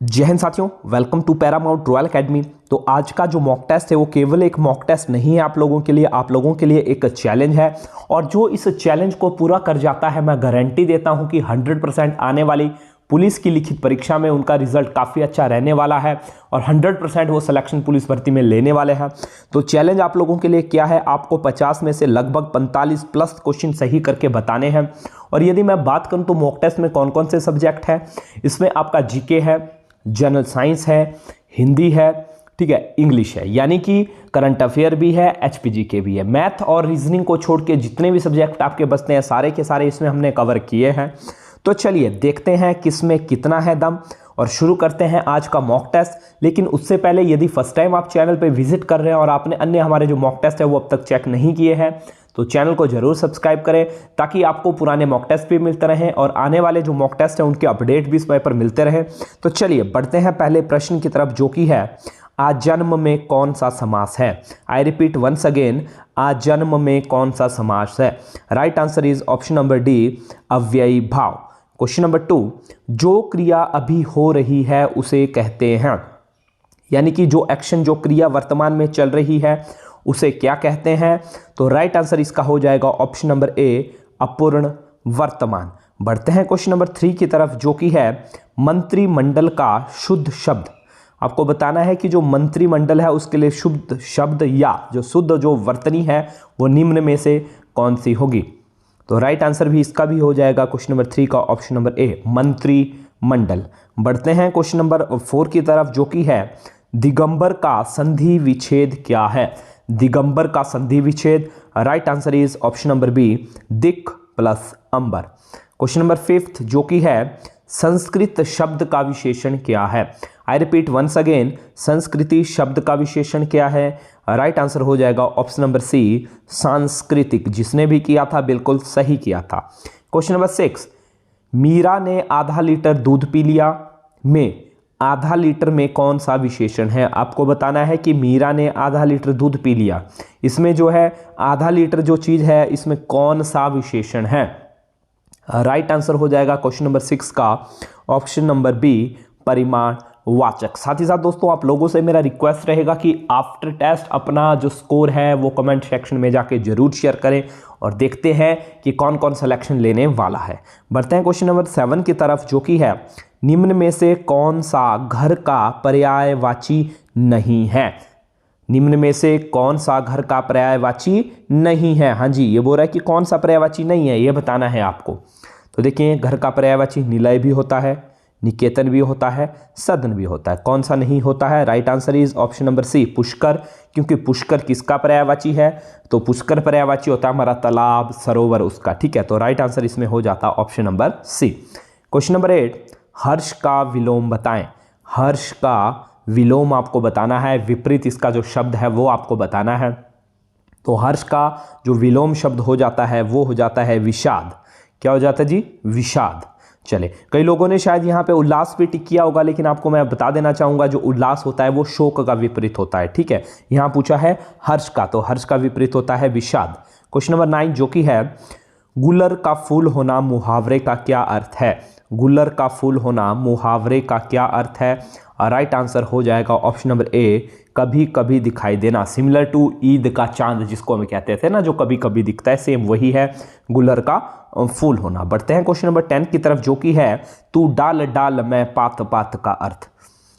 जय हिंद साथियों, welcome to Paramount Royal Academy. तो आज का जो मॉक टेस्ट है वो केवल एक मॉक टेस्ट नहीं है आप लोगों के लिए एक चैलेंज है। और जो इस चैलेंज को पूरा कर जाता है, मैं गारंटी देता हूं कि 100% आने वाली पुलिस की लिखित परीक्षा में उनका रिजल्ट काफ़ी अच्छा रहने वाला है और 100% वो सिलेक्शन पुलिस भर्ती में लेने वाले हैं। तो चैलेंज आप लोगों के लिए क्या है, आपको 50 में से लगभग 45 प्लस क्वेश्चन सही करके बताने हैं। और यदि मैं बात करूं तो मॉक टेस्ट में कौन कौन से सब्जेक्ट हैं, इसमें आपका जीके है, जनरल साइंस है, हिंदी है, ठीक है, इंग्लिश है, यानी कि करंट अफेयर भी है, एचपीजी के भी है। मैथ और रीजनिंग को छोड़ के जितने भी सब्जेक्ट आपके बचते हैं सारे के सारे इसमें हमने कवर किए हैं। तो चलिए देखते हैं किस में कितना है दम और शुरू करते हैं आज का मॉक टेस्ट। लेकिन उससे पहले यदि फर्स्ट टाइम आप चैनल पर विजिट कर रहे हैं और आपने अन्य हमारे जो मॉक टेस्ट है वो अब तक चेक नहीं किए हैं तो चैनल को जरूर सब्सक्राइब करें ताकि आपको पुराने मॉक टेस्ट भी मिलते रहें और आने वाले जो मॉक टेस्ट हैं उनके अपडेट भी समय पर मिलते रहें। तो चलिए बढ़ते हैं पहले प्रश्न की तरफ, जो कि है आजन्म में कौन सा समास है। आई रिपीट वंस अगेन, आजन्म में कौन सा समास है। Right answer is option number D, अव्ययी भाव। क्वेश्चन नंबर 2, जो क्रिया अभी हो रही है उसे कहते हैं, यानी कि जो एक्शन, जो क्रिया वर्तमान में चल रही है उसे क्या कहते हैं। तो राइट आंसर इसका हो जाएगा ऑप्शन नंबर ए, अपूर्ण वर्तमान। बढ़ते हैं क्वेश्चन नंबर 3 की तरफ, जो कि है मंत्रिमंडल का शुद्ध शब्द। आपको बताना है कि जो मंत्रिमंडल है उसके लिए शुद्ध शब्द या जो शुद्ध जो वर्तनी है वो निम्न में से कौन सी होगी। तो राइट आंसर भी इसका भी हो जाएगा क्वेश्चन नंबर 3 का ऑप्शन नंबर ए, मंत्रिमंडल। बढ़ते हैं क्वेश्चन नंबर 4 की तरफ, जो कि है दिगंबर का संधि विच्छेद क्या है। दिगंबर का संधि विच्छेद, right answer is option number B, दिक् प्लस अंबर। क्वेश्चन नंबर 5, जो कि है संस्कृत शब्द का विशेषण क्या है। आई रिपीट वंस अगेन, संस्कृति शब्द का विशेषण क्या है। राइट आंसर हो जाएगा ऑप्शन नंबर सी, सांस्कृतिक। जिसने भी किया था बिल्कुल सही किया था। क्वेश्चन नंबर 6, मीरा ने आधा लीटर दूध पी लिया में आधा लीटर में कौन सा विशेषण है। आपको बताना है कि मीरा ने आधा लीटर दूध पी लिया, इसमें जो है आधा लीटर जो चीज है इसमें कौन सा विशेषण है। राइट आंसर हो जाएगा क्वेश्चन नंबर 6 का ऑप्शन नंबर बी, परिमाण वाचक। साथ ही साथ दोस्तों आप लोगों से मेरा रिक्वेस्ट रहेगा कि आफ्टर टेस्ट अपना जो स्कोर है वो कमेंट सेक्शन में जाके जरूर शेयर करें और देखते हैं कि कौन कौन सिलेक्शन लेने वाला है। बढ़ते हैं क्वेश्चन नंबर 7 की तरफ, जो कि है निम्न में से कौन सा घर का पर्यायवाची नहीं है। निम्न में से कौन सा घर का पर्यायवाची नहीं है। हाँ जी, ये बोल रहा है कि कौन सा पर्यायवाची नहीं है, ये बताना है आपको। तो देखिए, घर का पर्यायवाची निलय भी होता है, निकेतन भी होता है, सदन भी होता है। कौन सा नहीं होता है। Right answer is option number C, पुष्कर। क्योंकि पुष्कर किसका पर्यायवाची है, तो पुष्कर पर्यायवाची होता है हमारा तालाब, सरोवर उसका। ठीक है, तो राइट आंसर इसमें हो जाता है option number C. Question number 8, हर्ष का विलोम बताएं। हर्ष का विलोम आपको बताना है, विपरीत इसका जो शब्द है वो आपको बताना है। तो हर्ष का जो विलोम शब्द हो जाता है वो हो जाता है विषाद। क्या हो जाता है जी, विषाद। चले, कई लोगों ने शायद यहाँ पे उल्लास पे टिक किया होगा, लेकिन आपको मैं बता देना चाहूंगा जो उल्लास होता है वो शोक का विपरीत होता है। ठीक है, यहाँ पूछा है हर्ष का, तो हर्ष का विपरीत होता है विषाद। क्वेश्चन नंबर 9, जो कि है गुलर का फूल होना मुहावरे का क्या अर्थ है। गुलर का फूल होना मुहावरे का क्या अर्थ है। राइट आंसर हो जाएगा ऑप्शन नंबर ए, कभी कभी दिखाई देना। सिमिलर टू ईद का चांद जिसको हम कहते थे ना, जो कभी कभी दिखता है, सेम वही है गुलर का फूल होना। बढ़ते हैं क्वेश्चन नंबर 10 की तरफ, जो कि है तू डाल डाल मैं पात पात का अर्थ।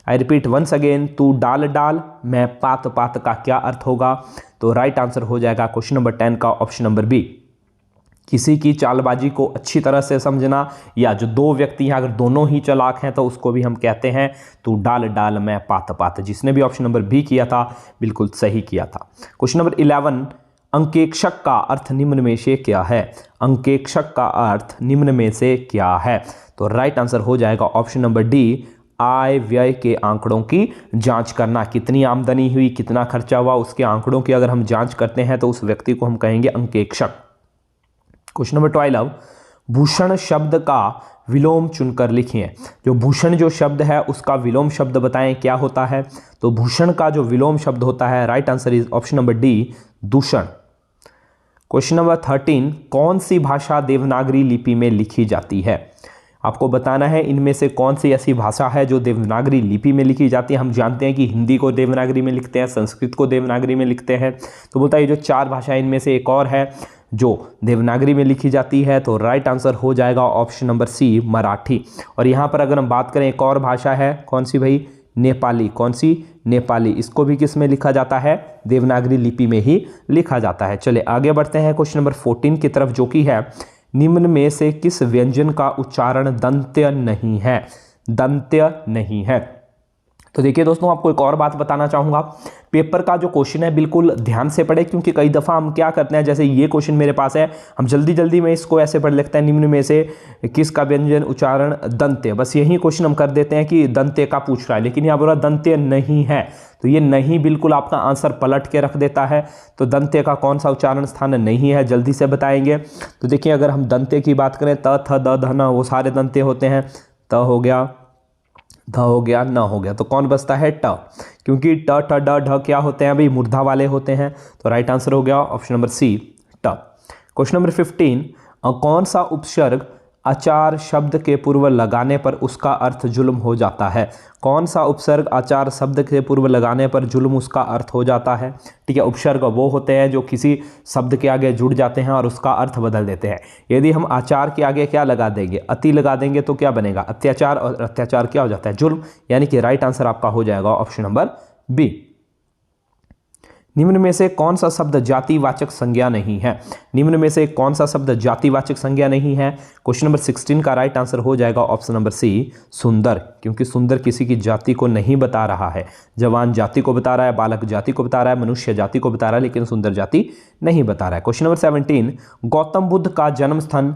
आई रिपीट वंस अगेन, तू डाल डाल मैं पात पात का क्या अर्थ होगा। तो राइट आंसर हो जाएगा क्वेश्चन नंबर 10 का ऑप्शन नंबर बी, किसी की चालबाजी को अच्छी तरह से समझना, या जो दो व्यक्ति हैं अगर दोनों ही चालाक हैं तो उसको भी हम कहते हैं तू डाल डाल मैं पात पात। जिसने भी ऑप्शन नंबर बी किया था बिल्कुल सही किया था। क्वेश्चन नंबर 11, अंकेक्षक का अर्थ निम्न में से क्या है। अंकेक्षक का अर्थ निम्न में से क्या है। तो राइट आंसर हो जाएगा ऑप्शन नंबर डी, आय व्यय के आंकड़ों की जांच करना। कितनी आमदनी हुई, कितना खर्चा हुआ, उसके आंकड़ों की अगर हम जांच करते हैं तो उस व्यक्ति को हम कहेंगे अंकेक्षक। क्वेश्चन नंबर 12, भूषण शब्द का विलोम चुनकर लिखिए। जो भूषण जो शब्द है उसका विलोम शब्द बताएं क्या होता है। तो भूषण का जो विलोम शब्द होता है, right answer is option number D, Dushana. Question number 13, कौन सी भाषा देवनागरी लिपि में लिखी जाती है। आपको बताना है इनमें से कौन सी ऐसी भाषा है जो देवनागरी लिपि में लिखी जाती है। हम जानते हैं कि हिंदी को देवनागरी में लिखते हैं, संस्कृत को देवनागरी में लिखते हैं। तो बोलता है ये जो 4 भाषाएं इनमें से एक और है जो देवनागरी में लिखी जाती है। तो राइट आंसर हो जाएगा ऑप्शन नंबर सी, मराठी। और यहाँ पर अगर हम बात करें एक और भाषा है, कौन सी भाई? नेपाली। कौन सी? नेपाली। इसको भी किस में लिखा जाता है? देवनागरी लिपि में ही लिखा जाता है। चलिए आगे बढ़ते हैं क्वेश्चन नंबर 14 की तरफ, जो कि है निम्न में से किस व्यंजन का उच्चारण दंत्य नहीं है? दंत्य नहीं है। तो देखिए दोस्तों, आपको एक और बात बताना चाहूँगा, पेपर का जो क्वेश्चन है बिल्कुल ध्यान से पढ़े, क्योंकि कई दफ़ा हम क्या करते हैं, जैसे ये क्वेश्चन मेरे पास है, हम जल्दी जल्दी में इसको ऐसे पढ़ लेते हैं, निम्न में से किसका व्यंजन उच्चारण दंत्य, बस यही क्वेश्चन हम कर देते हैं कि दंत्य का पूछ रहा है, लेकिन यहाँ बोला दंत्य नहीं है। तो ये नहीं बिल्कुल आपका आंसर पलट के रख देता है। तो दंत्य का कौन सा उच्चारण स्थान नहीं है, जल्दी से बताएंगे। तो देखिए, अगर हम दंत्य की बात करें, त थ द ध न, वो सारे दंत्य होते हैं। त हो गया, ध हो गया, न हो गया, तो कौन बचता है? ट, क्योंकि ट ठ ड ढ क्या होते हैं भाई? मूर्धा वाले होते हैं। तो राइट आंसर हो गया ऑप्शन नंबर सी, ट। क्वेश्चन नंबर 15, कौन सा उपसर्ग आचार शब्द के पूर्व लगाने पर उसका अर्थ जुल्म हो जाता है? कौन सा उपसर्ग आचार शब्द के पूर्व लगाने पर जुल्म उसका अर्थ हो जाता है? ठीक है, उपसर्ग वो होते हैं जो किसी शब्द के आगे जुड़ जाते हैं और उसका अर्थ बदल देते हैं। यदि हम आचार के आगे क्या लगा देंगे? अति लगा देंगे तो क्या बनेगा? अत्याचार, और अत्याचार क्या हो जाता है? जुल्म। यानी कि राइट आंसर आपका हो जाएगा ऑप्शन नंबर बी। निम्न में से कौन सा शब्द जातिवाचक संज्ञा नहीं है? निम्न में से कौन सा शब्द जातिवाचक संज्ञा नहीं है? क्वेश्चन नंबर 16 का राइट आंसर हो जाएगा ऑप्शन नंबर सी, सुंदर, क्योंकि सुंदर किसी की जाति को नहीं बता रहा है। जवान जाति को बता रहा है, बालक जाति को बता रहा है, मनुष्य जाति को बता रहा है, लेकिन सुंदर जाति नहीं बता रहा है। क्वेश्चन नंबर 17, गौतम बुद्ध का जन्म स्थान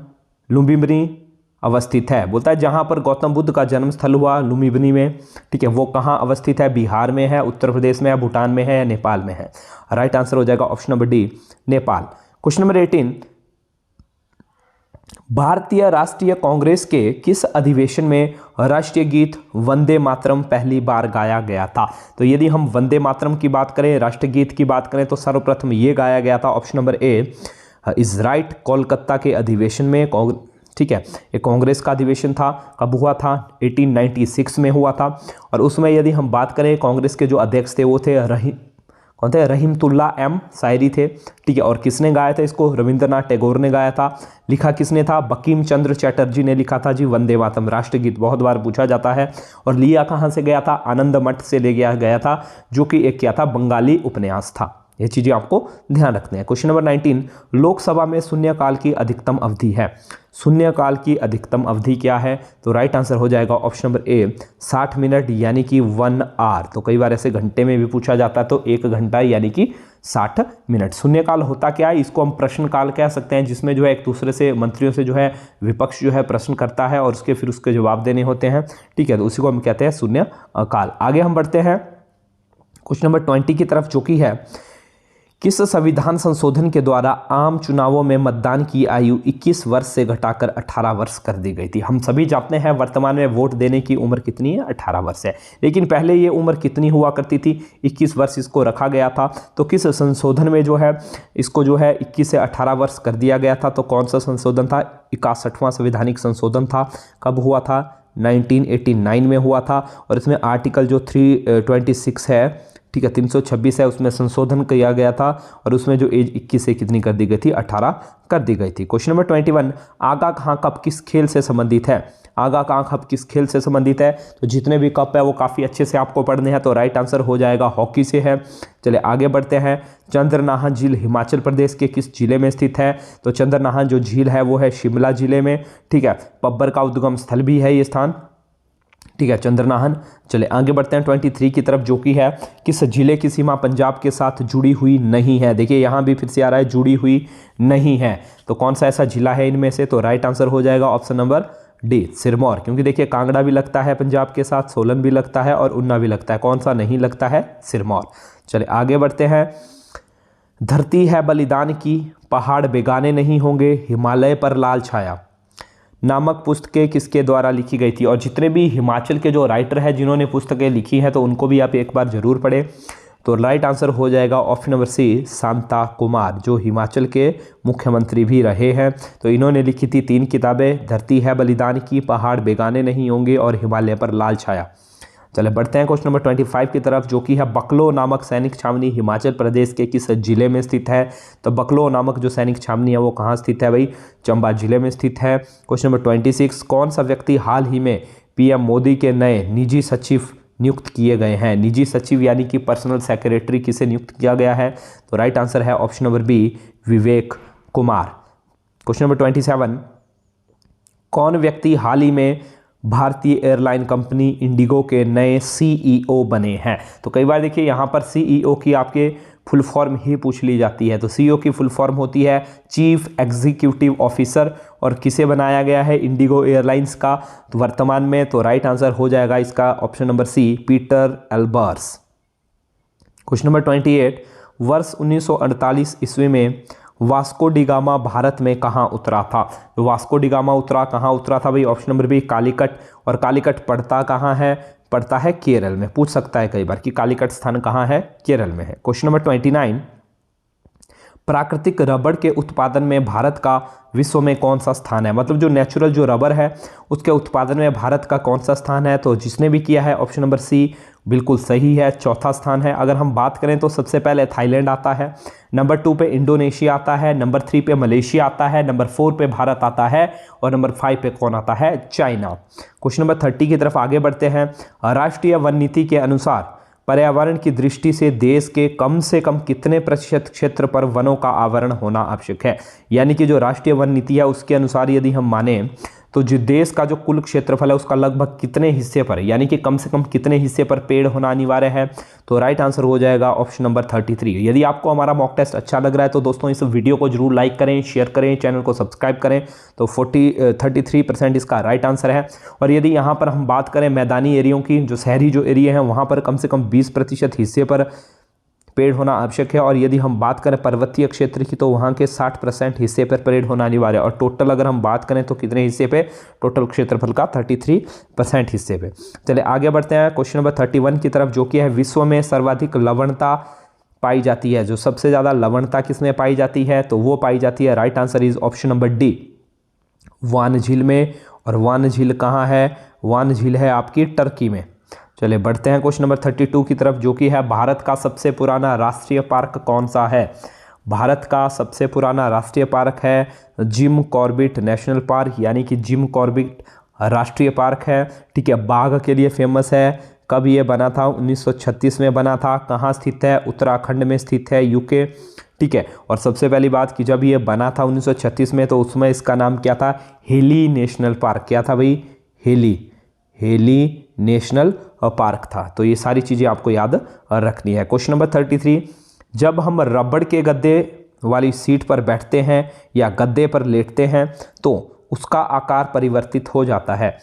लुम्बिनी अवस्थित है। बोलता है जहां पर गौतम बुद्ध का जन्म स्थल हुआ लुम्बिनी में, ठीक है, वो कहां अवस्थित है? बिहार में है, उत्तर प्रदेश में है, भूटान में है, या नेपाल में है? राइट आंसर हो जाएगा option number D, Nepal. Question number 18, भारतीय राष्ट्रीय कांग्रेस के किस अधिवेशन में राष्ट्रीय गीत वंदे मातरम पहली बार गाया गया था? तो यदि हम वंदे मातरम की बात करें, राष्ट्रीय गीत की बात करें, तो सर्वप्रथम ये गाया गया था, option number A is right, Kolkata के अधिवेशन में। ठीक है, ये कांग्रेस का अधिवेशन था, कब हुआ था? 1896 में हुआ था। और उसमें यदि हम बात करें, कांग्रेस के जो अध्यक्ष थे वो थे कौन थे? रहीमतुल्ला एम शायरी थे। ठीक है, और किसने गाया था इसको? रविंद्रनाथ टैगोर ने गाया था। लिखा किसने था? बंकिम चंद्र चटर्जी ने लिखा था जी वंदे मातरम राष्ट्रगीत। बहुत बार पूछा जाता है। और लिया कहाँ से गया था? आनंद मठ से ले गया था, जो कि एक क्या था? बंगाली उपन्यास था। ये चीजें आपको ध्यान रखनी है। क्वेश्चन नंबर 19, लोकसभा में शून्यकाल की अधिकतम अवधि है। शून्यकाल की अधिकतम अवधि क्या है? तो राइट आंसर हो जाएगा ऑप्शन नंबर ए 60 मिनट, यानी कि 1 आवर। तो कई बार ऐसे घंटे में भी पूछा जाता है, तो 1 घंटा यानी कि 60 मिनट। शून्यकाल होता क्या है? इसको हम प्रश्नकाल कह सकते हैं, जिसमें जो है एक दूसरे से मंत्रियों से जो है विपक्ष जो है प्रश्न करता है और उसके फिर उसके जवाब देने होते हैं। ठीक है, तो उसी को हम कहते हैं शून्यकाल। आगे हम बढ़ते हैं क्वेश्चन नंबर 20 की तरफ, जो कि है किस संविधान संशोधन के द्वारा आम चुनावों में मतदान की आयु 21 वर्ष से घटाकर 18 वर्ष कर दी गई थी? हम सभी जानते हैं वर्तमान में वोट देने की उम्र कितनी है? 18 वर्ष है। लेकिन पहले ये उम्र कितनी हुआ करती थी? 21 वर्ष इसको रखा गया था। तो किस संशोधन में जो है इसको जो है 21 से 18 वर्ष कर दिया गया था? तो कौन सा संशोधन था? 61वां संवैधानिक संशोधन था। कब हुआ था? 1989 में हुआ था। और इसमें आर्टिकल जो 326 है, ठीक है, 326 है, उसमें संशोधन किया गया था। और उसमें जो एज 21 से कितनी कर दी गई थी? 18 कर दी गई थी। क्वेश्चन नंबर 21, आगा कहाँ कप किस खेल से संबंधित है? आगा कहाँ कप किस खेल से संबंधित है? तो जितने भी कप है वो काफ़ी अच्छे से आपको पढ़ने हैं। तो राइट आंसर हो जाएगा हॉकी से है। चलिए आगे बढ़ते हैं। चंद्रनाहन झील हिमाचल प्रदेश के किस जिले में स्थित है? तो चंद्रनाहन जो झील है वो है शिमला जिले में। ठीक है, पब्बर का उद्गम स्थल भी है ये स्थान। ठीक है, चंद्रनाहन। चले आगे बढ़ते हैं 23 की तरफ, जो कि है किस जिले की सीमा पंजाब के साथ जुड़ी हुई नहीं है? देखिए यहाँ भी फिर से आ रहा है जुड़ी हुई नहीं है। तो कौन सा ऐसा जिला है इनमें से? तो राइट आंसर हो जाएगा ऑप्शन नंबर डी, सिरमौर। क्योंकि देखिए कांगड़ा भी लगता है पंजाब के साथ, सोलन भी लगता है और ऊना भी लगता है। कौन सा नहीं लगता है? सिरमौर। चले आगे बढ़ते हैं। धरती है बलिदान की, पहाड़ बेगाने नहीं होंगे, हिमालय पर लाल छाया नामक पुस्तकें किसके द्वारा लिखी गई थी? और जितने भी हिमाचल के जो राइटर हैं जिन्होंने पुस्तकें लिखी हैं, तो उनको भी आप एक बार जरूर पढ़ें। तो राइट आंसर हो जाएगा option number C, Shanta Kumar, जो हिमाचल के मुख्यमंत्री भी रहे हैं। तो इन्होंने लिखी थी 3 किताबें, धरती है बलिदान की, पहाड़ बेगाने नहीं होंगे और हिमालय पर लाल छाया। चले बढ़ते हैं क्वेश्चन नंबर 25 की तरफ, जो कि है बकलो नामक सैनिक छावनी हिमाचल प्रदेश के किस जिले में स्थित है। तो बकलो नामक जो सैनिक छावनी है वो कहाँ स्थित है भाई, चंबा जिले में स्थित है। क्वेश्चन नंबर 26, कौन सा व्यक्ति हाल ही में पीएम मोदी के नए निजी सचिव नियुक्त किए गए हैं। निजी सचिव यानी कि पर्सनल सेक्रेटरी किसे नियुक्त किया गया है। तो राइट आंसर है option number B, Vivek Kumar. Question number 27, कौन व्यक्ति हाल ही में भारतीय एयरलाइन कंपनी इंडिगो के नए सीईओ बने हैं। तो कई बार देखिए यहाँ पर सीईओ की आपके फुल फॉर्म ही पूछ ली जाती है। तो सीईओ की फुल फॉर्म होती है चीफ एग्जीक्यूटिव ऑफिसर, और किसे बनाया गया है, इंडिगो एयरलाइंस का तो वर्तमान में। तो राइट आंसर हो जाएगा इसका option number C, Peter Elbers. Question number 28, वर्ष 1948 ईस्वी में वास्को डी गामा भारत में कहाँ उतरा था। तो वास्को डी गामा कहाँ उतरा था भाई, ऑप्शन नंबर बी, कालीकट। और कालीकट पड़ता कहाँ है, पड़ता है केरल में। पूछ सकता है कई बार कि कालीकट स्थान कहाँ है, केरल में है। क्वेश्चन नंबर 29, प्राकृतिक रबड़ के उत्पादन में भारत का विश्व में कौन सा स्थान है। मतलब जो नेचुरल जो रबर है उसके उत्पादन में भारत का कौन सा स्थान है। तो जिसने भी किया है ऑप्शन नंबर सी बिल्कुल सही है, चौथा स्थान है। अगर हम बात करें तो सबसे पहले थाईलैंड आता है, नंबर 2 पे इंडोनेशिया आता है, नंबर 3 पे मलेशिया आता है, नंबर 4 पे भारत आता है और नंबर 5 पे कौन आता है, चाइना। क्वेश्चन नंबर 30 की तरफ आगे बढ़ते हैं। राष्ट्रीय वन नीति के अनुसार पर्यावरण की दृष्टि से देश के कम से कम कितने प्रतिशत क्षेत्र पर वनों का आवरण होना आवश्यक है। यानी कि जो राष्ट्रीय वन नीति है उसके अनुसार यदि हम माने तो जो देश का जो कुल क्षेत्रफल है उसका लगभग कितने हिस्से पर, यानी कि कम से कम कितने हिस्से पर पेड़ होना अनिवार्य है। तो राइट आंसर हो जाएगा ऑप्शन नंबर 33। यदि आपको हमारा मॉक टेस्ट अच्छा लग रहा है तो दोस्तों इस वीडियो को जरूर लाइक करें, शेयर करें, चैनल को सब्सक्राइब करें। तो 33% इसका राइट आंसर है। और यदि यहाँ पर हम बात करें मैदानी एरियो की, जो शहरी जो एरिया है वहाँ पर कम से कम 20% हिस्से पर पेड़ होना आवश्यक है। और यदि हम बात करें पर्वतीय क्षेत्र की तो वहाँ के 60% हिस्से पर पेड़ होना अनिवार्य है। और टोटल अगर हम बात करें तो कितने हिस्से पे, टोटल क्षेत्रफल का 33% हिस्से पे। चलिए आगे बढ़ते हैं क्वेश्चन नंबर 31 की तरफ, जो कि है विश्व में सर्वाधिक लवणता पाई जाती है। जो सबसे ज़्यादा लवणता किसमें पाई जाती है, तो वो पाई जाती है, right answer is option number D, Van झील में। और वान झील कहाँ है, वान झील है आपकी टर्की में। चलिए बढ़ते हैं क्वेश्चन नंबर 32 की तरफ, जो कि है भारत का सबसे पुराना राष्ट्रीय पार्क कौन सा है। भारत का सबसे पुराना राष्ट्रीय पार्क है जिम कॉर्बेट नेशनल पार्क, यानी कि जिम कॉर्बेट राष्ट्रीय पार्क है। ठीक है, बाघ के लिए फेमस है। कब ये बना था, 1936 में बना था। कहाँ स्थित है, उत्तराखंड में स्थित है, यूके। ठीक है, और सबसे पहली बात कि जब ये बना था 1936 में तो उसमें इसका नाम क्या था, हेली नेशनल पार्क। क्या था भाई, हेली नेशनल पार्क था। तो ये सारी चीज़ें आपको याद रखनी है। क्वेश्चन नंबर 33, जब हम रबड़ के गद्दे वाली सीट पर बैठते हैं या गद्दे पर लेटते हैं तो उसका आकार परिवर्तित हो जाता है,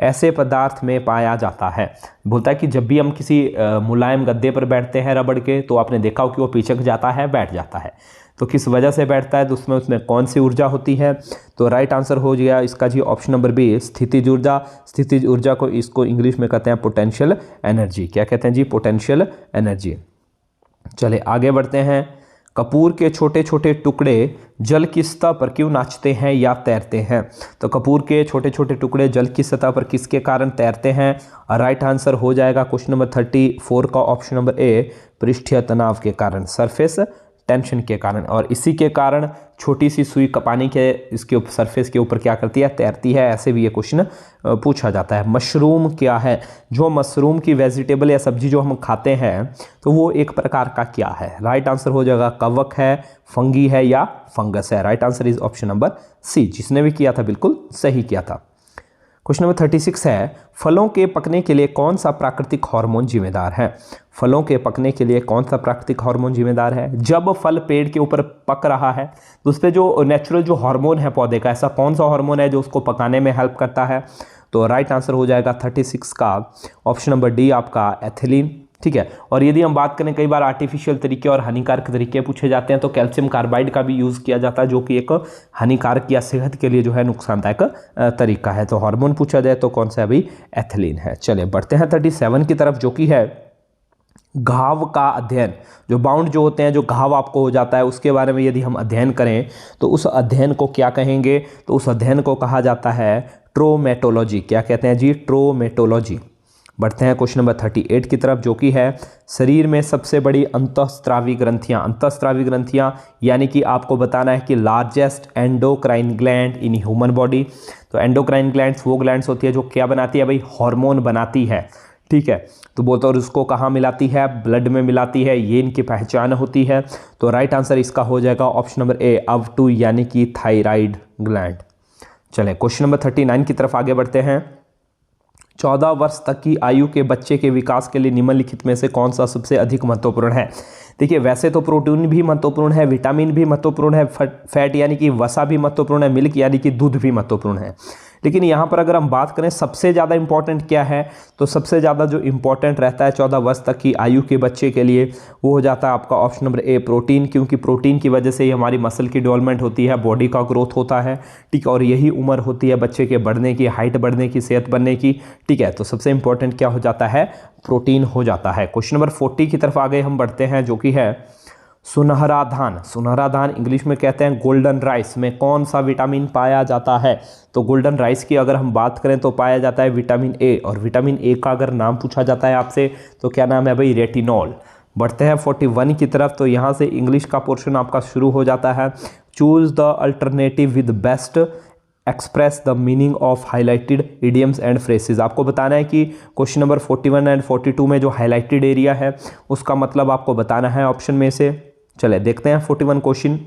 ऐसे पदार्थ में पाया जाता है। बोलता है कि जब भी हम किसी मुलायम गद्दे पर बैठते हैं रबड़ के, तो आपने देखा हो कि वो पिचक जाता है, बैठ जाता है। तो किस वजह से बैठता है, तो उसमें कौन सी ऊर्जा होती है। तो राइट आंसर हो गया इसका जी ऑप्शन नंबर बी, स्थितिज ऊर्जा। स्थितिज ऊर्जा को इसको इंग्लिश में कहते हैं पोटेंशियल एनर्जी। क्या कहते हैं जी, पोटेंशियल एनर्जी। चले आगे बढ़ते हैं। कपूर के छोटे छोटे टुकड़े जल की सतह पर क्यों नाचते हैं या तैरते हैं। तो कपूर के छोटे छोटे टुकड़े जल की सतह पर किसके कारण तैरते हैं। राइट आंसर हो जाएगा क्वेश्चन नंबर 34 का ऑप्शन नंबर ए, पृष्ठीय तनाव के कारण, सरफेस टेंशन के कारण। और इसी के कारण छोटी सी सुई पानी के इसके सरफेस के ऊपर क्या करती है, तैरती है। ऐसे भी ये क्वेश्चन पूछा जाता है। मशरूम क्या है, जो मशरूम की वेजिटेबल या सब्जी जो हम खाते हैं तो वो एक प्रकार का क्या है। राइट आंसर हो जाएगा कवक है, फंगी है या फंगस है। Right answer is option number C. जिसने भी किया था बिल्कुल सही किया था। क्वेश्चन नंबर 36 है, फलों के पकने के लिए कौन सा प्राकृतिक हार्मोन जिम्मेदार है। फलों के पकने के लिए कौन सा प्राकृतिक हार्मोन जिम्मेदार है। जब फल पेड़ के ऊपर पक रहा है तो उस पर जो नेचुरल जो हार्मोन है पौधे का, ऐसा कौन सा हार्मोन है जो उसको पकाने में हेल्प करता है। तो राइट आंसर हो जाएगा 36 का ऑप्शन नंबर डी, आपका एथिलीन। ठीक है, और यदि हम बात करें, कई बार आर्टिफिशियल तरीके और हानिकारक तरीके पूछे जाते हैं, तो कैल्शियम कार्बाइड का भी यूज़ किया जाता है, जो कि एक हानिकारक या सेहत के लिए जो है नुकसानदायक तरीका है। तो हार्मोन पूछा जाए तो कौन सा है भाई, एथिलीन है। चले बढ़ते हैं 37 की तरफ, जो कि है घाव का अध्ययन, जो बाउंड जो होते हैं, जो घाव आपको हो जाता है उसके बारे में यदि हम अध्ययन करें तो उस अध्ययन को क्या कहेंगे, तो उस अध्ययन को कहा जाता है ट्रोमेटोलॉजी। क्या कहते हैं जी? ट्रोमेटोलॉजी। बढ़ते हैं क्वेश्चन नंबर 38 की तरफ, जो कि है शरीर में सबसे बड़ी अंतःस्रावी ग्रंथियां। अंतःस्रावी ग्रंथियां यानी कि आपको बताना है कि largest endocrine gland in human body. तो एंडोक्राइन ग्लैंड्स वो ग्लैंड्स होती है जो क्या बनाती है भाई? हार्मोन बनाती है। ठीक है, तो बोलते और उसको कहाँ मिलाती है? ब्लड में मिलाती है, ये इनकी पहचान होती है। तो राइट आंसर इसका हो जाएगा ऑप्शन नंबर ए, अव2 यानी कि थायराइड ग्लैंड। चलें क्वेश्चन नंबर 39 की तरफ आगे बढ़ते हैं। 14 वर्ष तक की आयु के बच्चे के विकास के लिए निम्नलिखित में से कौन सा सबसे अधिक महत्वपूर्ण है? देखिए, वैसे तो प्रोटीन भी महत्वपूर्ण है, विटामिन भी महत्वपूर्ण है, फैट यानी कि वसा भी महत्वपूर्ण है, मिल्क यानी कि दूध भी महत्वपूर्ण है। लेकिन यहाँ पर अगर हम बात करें सबसे ज़्यादा इंपॉर्टेंट क्या है, तो सबसे ज़्यादा जो इंपॉर्टेंट रहता है 14 वर्ष तक की आयु के बच्चे के लिए वो हो जाता है आपका ऑप्शन नंबर ए, प्रोटीन। क्योंकि प्रोटीन की वजह से ही हमारी मसल की डेवलपमेंट होती है, बॉडी का ग्रोथ होता है। ठीक है, और यही उम्र होती है बच्चे के बढ़ने की, हाइट बढ़ने की, सेहत बनने की। ठीक है, तो सबसे इंपॉर्टेंट क्या हो जाता है? प्रोटीन हो जाता है। क्वेश्चन नंबर 40 की तरफ आगे हम बढ़ते हैं, जो कि है सुनहरा धान। सुनहरा धान इंग्लिश में कहते हैं गोल्डन राइस में कौन सा विटामिन पाया जाता है? तो गोल्डन राइस की अगर हम बात करें तो पाया जाता है विटामिन ए। और विटामिन ए का अगर नाम पूछा जाता है आपसे तो क्या नाम है भाई? रेटिनॉल। बढ़ते हैं 41 की तरफ, तो यहाँ से इंग्लिश का पोर्शन आपका शुरू हो जाता है। Choose the alternative with best express the meaning of highlighted idioms and phrases. आपको बताना है कि क्वेश्चन नंबर 41 एंड 42 में जो हाईलाइटेड एरिया है उसका मतलब आपको बताना है ऑप्शन में से। चले देखते हैं 41 question.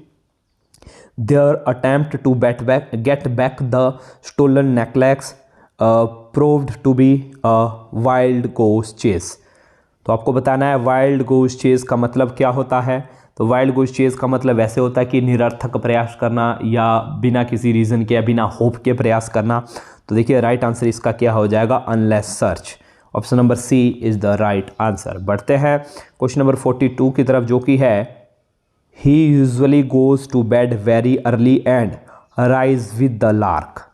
Their attempt to get back the stolen necklace proved to be wild goose chase. तो आपको बताना है वाइल्ड गोस चेस का मतलब क्या होता है। तो वाइल्ड गोस चेस का मतलब ऐसे होता है कि निरर्थक प्रयास करना या बिना किसी रीज़न के या बिना होप के प्रयास करना। तो देखिए राइट आंसर इसका क्या हो जाएगा? Aimless search. Option number C is the right answer. बढ़ते हैं क्वेश्चन नंबर 42 की तरफ, जो कि है He usually goes to bed very early and rise with the lark.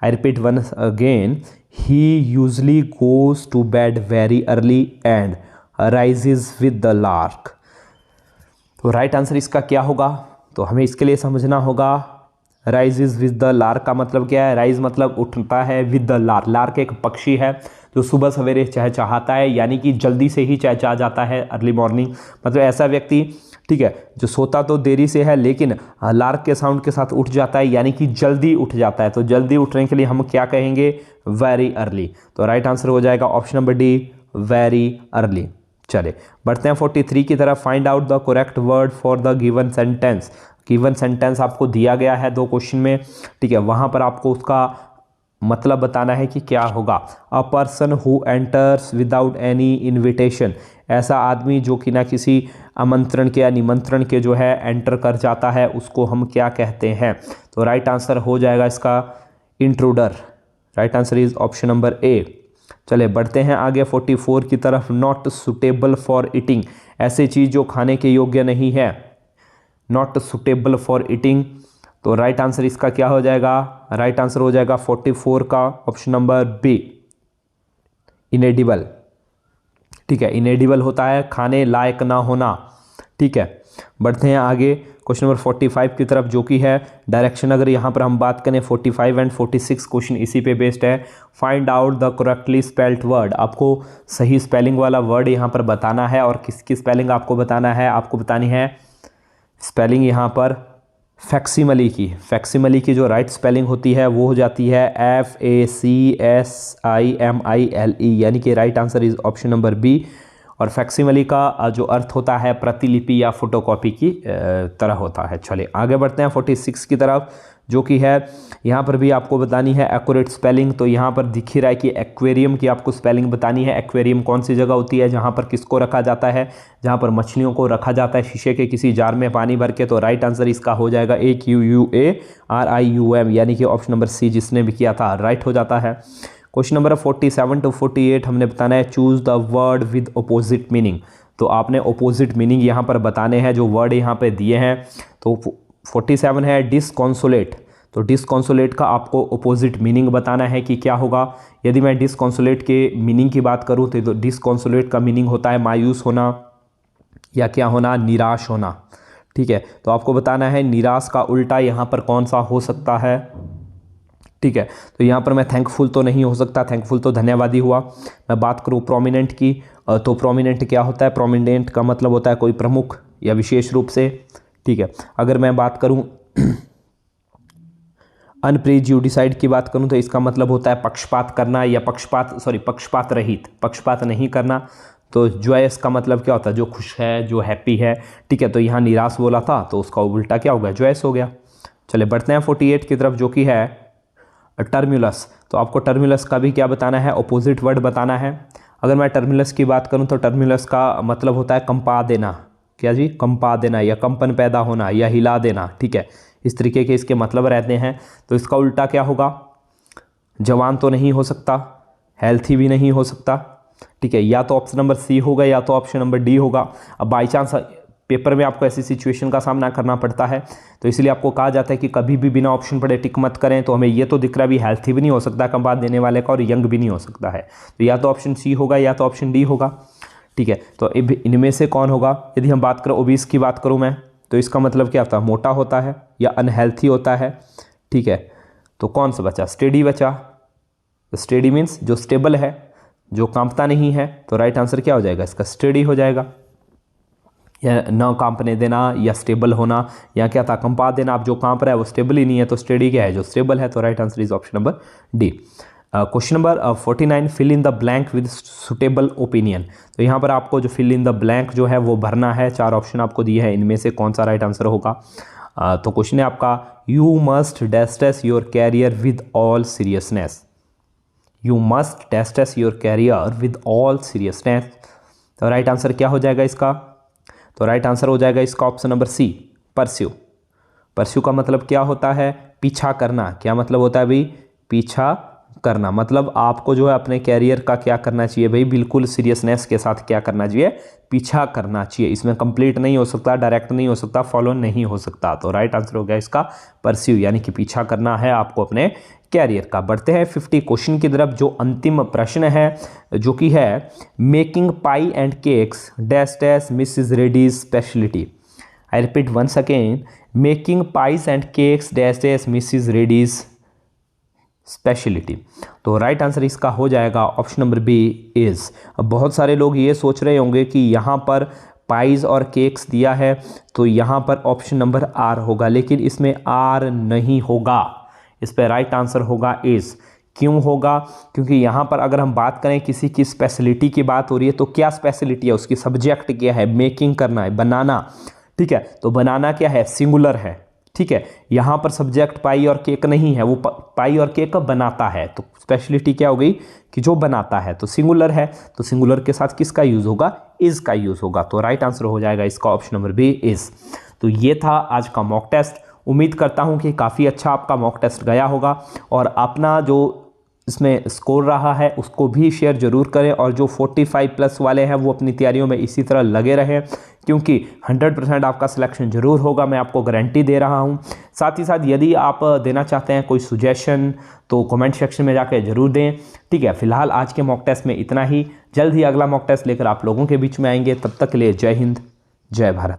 I repeat once again. He usually goes to bed very early and rises with the lark. तो right answer इसका क्या होगा? तो हमें इसके लिए समझना होगा राइजेज विद द लार्क का मतलब क्या है? राइज मतलब उठता है, विद द लार्क, लार्क एक पक्षी है जो सुबह सवेरे चहचहाता है, यानी कि जल्दी से ही चहचहा जाता है, अर्ली मॉर्निंग। मतलब ऐसा व्यक्ति, ठीक है, जो सोता तो देरी से है लेकिन लार्क के साउंड के साथ उठ जाता है, यानी कि जल्दी उठ जाता है। तो जल्दी उठने के लिए हम क्या कहेंगे? Very early. तो राइट आंसर हो जाएगा option number D, very early. चले बढ़ते हैं 43 की तरफ। Find out the correct word for the given sentence. Given sentence आपको दिया गया है 2 क्वेश्चन में, ठीक है, वहां पर आपको उसका मतलब बताना है कि क्या होगा। A person who enters without any invitation, ऐसा आदमी जो कि ना किसी आमंत्रण के या निमंत्रण के जो है एंटर कर जाता है, उसको हम क्या कहते हैं? तो राइट आंसर हो जाएगा इसका intruder. Right answer is option number A. चले बढ़ते हैं आगे 44 की तरफ। नॉट सुटेबल फॉर ईटिंग, ऐसी चीज़ जो खाने के योग्य नहीं है, नॉट सुटेबल फॉर ईटिंग। तो राइट आंसर इसका क्या हो जाएगा? राइट आंसर हो जाएगा 44 का ऑप्शन नंबर बी, इनेडिबल। ठीक है, इनेडिबल होता है खाने लायक ना होना। ठीक है, बढ़ते हैं आगे क्वेश्चन नंबर 45 की तरफ, जो कि है डायरेक्शन। अगर यहाँ पर हम बात करें 45 एंड 46 क्वेश्चन इसी पे बेस्ड है। Find out the correctly spelled word, आपको सही स्पेलिंग वाला वर्ड यहाँ पर बताना है। और किसकी स्पेलिंग आपको बताना है? आपको बतानी है स्पेलिंग यहाँ पर फैक्सिमली की। फैक्सिमली की जो राइट स्पेलिंग होती है वो हो जाती है FACSIMILE, यानी कि right answer is option number B. और फैक्सिमली का जो अर्थ होता है प्रतिलिपि या फोटोकॉपी की तरह होता है। चलिए आगे बढ़ते हैं 46 की तरफ, जो कि है यहाँ पर भी आपको बतानी है एक्यूरेट स्पेलिंग। तो यहाँ पर दिख ही रहा है कि एक्वेरियम की आपको स्पेलिंग बतानी है। एक्वेरियम कौन सी जगह होती है जहाँ पर किसको रखा जाता है? जहाँ पर मछलियों को रखा जाता है शीशे के किसी जार में पानी भर के। तो राइट आंसर इसका हो जाएगा AQUARIUM, यानी कि ऑप्शन नंबर सी जिसने भी किया था राइट हो जाता है। क्वेश्चन नंबर 47 टू 48 हमने बताना है choose the word with opposite meaning. तो आपने अपोजिट मीनिंग यहाँ पर बताने हैं जो वर्ड यहाँ पे दिए हैं। तो 47 है डिसकॉन्सोलेट। तो डिसकॉन्सोलेट का आपको अपोजिट मीनिंग बताना है कि क्या होगा। यदि मैं डिसकॉन्सोलेट के मीनिंग की बात करूं तो डिसकॉन्सोलेट का मीनिंग होता है मायूस होना या क्या होना, निराश होना। ठीक है, तो आपको बताना है निराश का उल्टा यहाँ पर कौन सा हो सकता है। ठीक है, तो यहाँ पर मैं थैंकफुल तो नहीं हो सकता, थैंकफुल तो धन्यवादी हुआ। मैं बात करूँ प्रोमिनेंट की, तो प्रोमिनेंट क्या होता है, प्रोमिनेंट का मतलब होता है कोई प्रमुख या विशेष रूप से। ठीक है, अगर मैं बात करूँ अनप्रेजुडिसाइड की बात करूं तो इसका मतलब होता है पक्षपात करना या पक्षपात रहित, पक्षपात नहीं करना। तो जॉयस का मतलब क्या होता है, जो खुश है, जो हैप्पी है। ठीक है, तो यहाँ निराश बोला था तो उसका उल्टा क्या हो गया, जॉयस हो गया। चलिए बढ़ते हैं 48 की तरफ, जो कि है टर्मुलस। तो आपको टर्मुलस का भी क्या बताना है, अपोजिट वर्ड बताना है। अगर मैं टर्मुलस की बात करूं तो टर्मुलस का मतलब होता है कंपा देना। क्या जी, कंपा देना या कंपन पैदा होना या हिला देना। ठीक है, इस तरीके के इसके मतलब रहते हैं। तो इसका उल्टा क्या होगा, जवान तो नहीं हो सकता, हेल्थी भी नहीं हो सकता। ठीक है, या तो ऑप्शन नंबर सी होगा या तो ऑप्शन नंबर डी होगा। अब बाई चांस पेपर में आपको ऐसी सिचुएशन का सामना करना पड़ता है, तो इसलिए आपको कहा जाता है कि कभी भी बिना ऑप्शन पढ़े टिक मत करें। तो हमें ये तो दिख रहा है भी हेल्थी भी नहीं हो सकता कंपा देने वाले का, और यंग भी नहीं हो सकता है। तो या तो ऑप्शन सी होगा या तो ऑप्शन डी होगा। ठीक है, तो इनमें से कौन होगा। यदि हम बात करें ओबीस की बात करूँ मैं, तो इसका मतलब क्या होता है, मोटा होता है या अनहेल्थी होता है। ठीक है, तो कौन सा बचा, स्टेडी बचा। स्टेडी मीन्स जो स्टेबल है, जो कांपता नहीं है। तो राइट आंसर क्या हो जाएगा इसका, स्टेडी हो जाएगा। या न कांपने देना या स्टेबल होना, या क्या था, कंपा देना। आप जो कांप रहा है वो स्टेबल ही नहीं है, तो स्टेडी क्या है, जो स्टेबल है। तो right answer is option number D. Question number 49, fill in the blank with suitable opinion. तो यहाँ पर आपको जो फिल इन द ब्लैंक जो है वो भरना है। 4 ऑप्शन आपको दिए हैं, इनमें से कौन सा राइट आंसर होगा। तो क्वेश्चन है आपका, you must test your career with all seriousness. You must test your career with all seriousness. तो राइट आंसर क्या हो जाएगा इसका, तो राइट आंसर हो जाएगा इसका option number C, pursue. Pursue का मतलब क्या होता है, पीछा करना। क्या मतलब होता है भाई, पीछा करना। मतलब आपको जो है अपने कैरियर का क्या करना चाहिए भाई, बिल्कुल सीरियसनेस के साथ क्या करना चाहिए, पीछा करना चाहिए। इसमें कंप्लीट नहीं हो सकता, डायरेक्ट नहीं हो सकता, फॉलो नहीं हो सकता। तो राइट आंसर हो गया इसका परस्यू, यानी कि पीछा करना है आपको अपने कैरियर का। बढ़ते हैं 50 क्वेश्चन की तरफ, जो अंतिम प्रश्न है, जो कि है making pie and cakes dash dash Mrs Reddy's speciality. I repeat once again, making pies and cakes dash dash Mrs Reddy's speciality. तो राइट आंसर इसका हो जाएगा ऑप्शन नंबर बी इज। अब बहुत सारे लोग ये सोच रहे होंगे कि यहाँ पर पाइज और केक्स दिया है तो यहाँ पर ऑप्शन नंबर आर होगा, लेकिन इसमें आर नहीं होगा। इस पर राइट आंसर होगा इज। क्यों होगा, क्योंकि यहाँ पर अगर हम बात करें किसी की स्पेशलिटी की बात हो रही है, तो क्या स्पेशलिटी है, उसकी सब्जेक्ट क्या है, मेकिंग करना है, बनाना। ठीक है, तो बनाना क्या है, सिंगुलर है। ठीक है, यहाँ पर सब्जेक्ट पाई और केक नहीं है, वो पाई और केक बनाता है। तो स्पेशलिटी क्या हो गई कि जो बनाता है, तो सिंगुलर है, तो सिंगुलर के साथ किसका यूज होगा, इज का यूज होगा। तो राइट आंसर हो जाएगा इसका ऑप्शन नंबर बी इज। तो ये था आज का मॉक टेस्ट। उम्मीद करता हूँ कि काफ़ी अच्छा आपका मॉक टेस्ट गया होगा, और अपना जो इसमें स्कोर रहा है उसको भी शेयर जरूर करें, और जो 45 प्लस वाले हैं वो अपनी तैयारियों में इसी तरह लगे रहें, क्योंकि 100% आपका सिलेक्शन जरूर होगा, मैं आपको गारंटी दे रहा हूं। साथ ही साथ यदि आप देना चाहते हैं कोई सुजेशन तो कमेंट सेक्शन में जाकर जरूर दें। ठीक है, फिलहाल आज के मॉक टेस्ट में इतना ही। जल्द ही अगला मॉक टेस्ट लेकर आप लोगों के बीच में आएंगे। तब तक के लिए जय हिंद, जय भारत।